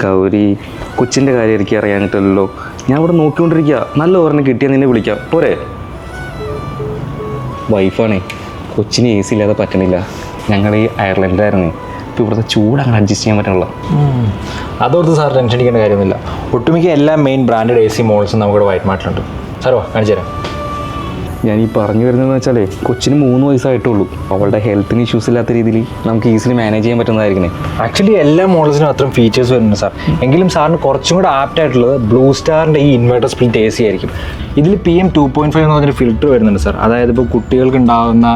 ഗൗരി, കൊച്ചിൻ്റെ കാര്യം എനിക്ക് അറിയാനിട്ടല്ലോ. ഞാൻ ഇവിടെ നോക്കിക്കൊണ്ടിരിക്കുക. നല്ല ഓർമ്മ കിട്ടിയാൽ നിന്നെ വിളിക്കാം, പോരെ? വൈഫാണേ, കൊച്ചിന് AC ഇല്ലാതെ പറ്റണില്ല. ഞങ്ങൾ ഈ അയർലൻഡിലായിരുന്നു. ഇപ്പോൾ ഇവിടുത്തെ ചൂട് അങ്ങനെ അഡ്ജസ്റ്റ് ചെയ്യാൻ പറ്റണല്ലോ. അതോർത്ത് സാർ ടെൻഷൻ അടിക്കേണ്ട കാര്യമൊന്നുമില്ല. ഒട്ടുമിക്ക എല്ലാ മെയിൻ ബ്രാൻഡഡ് AC മോഡൽസും നമുക്കിവിടെ വൈറ്റ് മാർട്ടിലുണ്ട്. സാറോ കാണിച്ചു തരാം. ഞാൻ ഈ പറഞ്ഞു വരുന്നതെന്ന് വെച്ചാലേ, കൊച്ചിന് 3 വയസ്സായിട്ടുള്ളൂ. അവളുടെ ഹെൽത്തിന് ഇഷ്യൂസ് ഇല്ലാത്ത രീതിയിൽ നമുക്ക് ഈസിലി മാനേജ് ചെയ്യാൻ പറ്റുന്നതായിരിക്കണേ. ആക്ച്വലി എല്ലാ മോഡൽസിനും അത്രയും ഫീച്ചേഴ്സ് വരുന്നുണ്ട് സാർ. എങ്കിലും സാറിന് കുറച്ചും കൂടെ ആപ്റ്റ് ആയിട്ടുള്ളത് ബ്ലൂ സ്റ്റാറിൻ്റെ ഈ ഇൻവെർട്ടർ സ്പ്ലിറ്റ് AC ആയിരിക്കും. ഇതിൽ PM 2.5 എന്ന് പറഞ്ഞൊരു ഫിൽറ്റർ വരുന്നുണ്ട് സാർ. അതായത് ഇപ്പോൾ കുട്ടികൾക്ക് ഉണ്ടാകുന്ന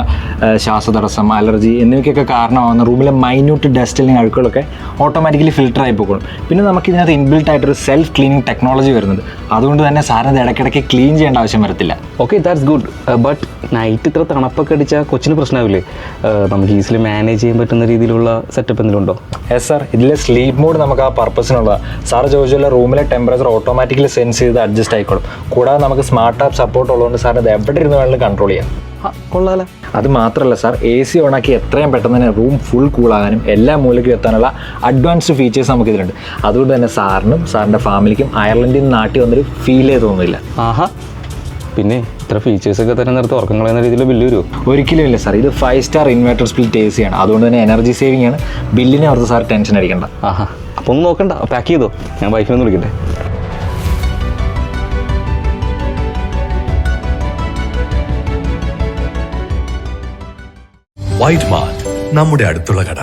ശ്വാസതടസ്സം, അലർജി എന്നിവയ്ക്കൊക്കെ കാരണമാകുന്ന റൂമിലെ മൈന്യൂട്ട് ഡസ്റ്റ് അല്ലെങ്കിൽ അഴുക്കുകളൊക്കെ ഓട്ടോമാറ്റിക്കലി ഫിൽറ്റർ ആയി പോകും. പിന്നെ നമുക്ക് ഇതിനകത്ത് ഇൻബിൽട്ട് ആയിട്ടൊരു സെൽഫ് ക്ലീനിങ് ടെക്നോളജി വരുന്നുണ്ട്. അതുകൊണ്ട് തന്നെ സാറിന് ഇടയ്ക്കിടയ്ക്ക് ക്ലീൻ ചെയ്യേണ്ട ആവശ്യം വരത്തില്ല. Okay, that's good. But night ഇത്ര തണുപ്പൊക്കെ അടിച്ചാൽ കൊച്ചിന് പ്രശ്നമാവില്ലേ? നമുക്ക് ഈസിലി മാനേജ് ചെയ്യാൻ പറ്റുന്ന രീതിയിലുള്ള സെറ്റപ്പ് എന്തെങ്കിലും ഉണ്ടോ? യെസ് സാർ, ഇതിലെ സ്ലീപ്പ് മോഡ് നമുക്ക് ആ പർപ്പസിനുള്ളതാണ്. സാറ് ചോദിച്ചാൽ റൂമിലെ ടെമ്പറേച്ചർ ഓട്ടോമാറ്റിക്കലി സെൻസ് ചെയ്ത് അഡ്ജസ്റ്റ് ആയിക്കോളും. കൂടാതെ നമുക്ക് സ്മാർട്ട് ആപ്പ് സപ്പോർട്ട് ഉള്ളതുകൊണ്ട് സാറിന് ഇത് എവിടെ ഇരുന്ന് വേണമെങ്കിലും കൺട്രോൾ ചെയ്യാം. കൊള്ളാലോ. അത് മാത്രമല്ല സാർ, AC ഓണാക്കി എത്രയും പെട്ടെന്ന് തന്നെ റൂം ഫുൾ കൂളാകാനും എല്ലാ മൂലയ്ക്കും എത്താനുള്ള അഡ്വാൻസ്ഡ് ഫീച്ചേഴ്സ് നമുക്കിതിലുണ്ട്. അതുകൊണ്ട് തന്നെ സാറിനും സാറിൻ്റെ ഫാമിലിക്കും അയർലൻഡിൽ നിന്ന് നാട്ടിൽ വന്നൊരു ഫീലേ തോന്നുന്നില്ല. ആഹാ, പിന്നെ ഇത്ര ഫീച്ചേഴ്സൊക്കെ തന്നെ നേരത്തെ ഉറക്കം കളയുന്ന രീതിയിൽ ബില്ല് വരുമോ? ഒരിക്കലും ഇല്ല സാർ. ഇത് 5 സ്റ്റാർ ഇൻവെർട്ടർ സ്പ്ലിറ്റ് AC ആണ്. അതുകൊണ്ട് തന്നെ എനർജി സേവിംഗ് ആണ്. ബില്ലിനെ ഓർത്ത് സാർ ടെൻഷൻ അടിക്കണ്ട. ആഹാ, അപ്പോൾ ഒന്നും നോക്കണ്ട, പാക്ക് ചെയ്തോ. ഞാൻ വൈഫിനെ ഒന്ന് വിളിക്കട്ടെ. വൈറ്റ് മാർട്ട്, നമ്മുടെ അടുത്തുള്ള കട.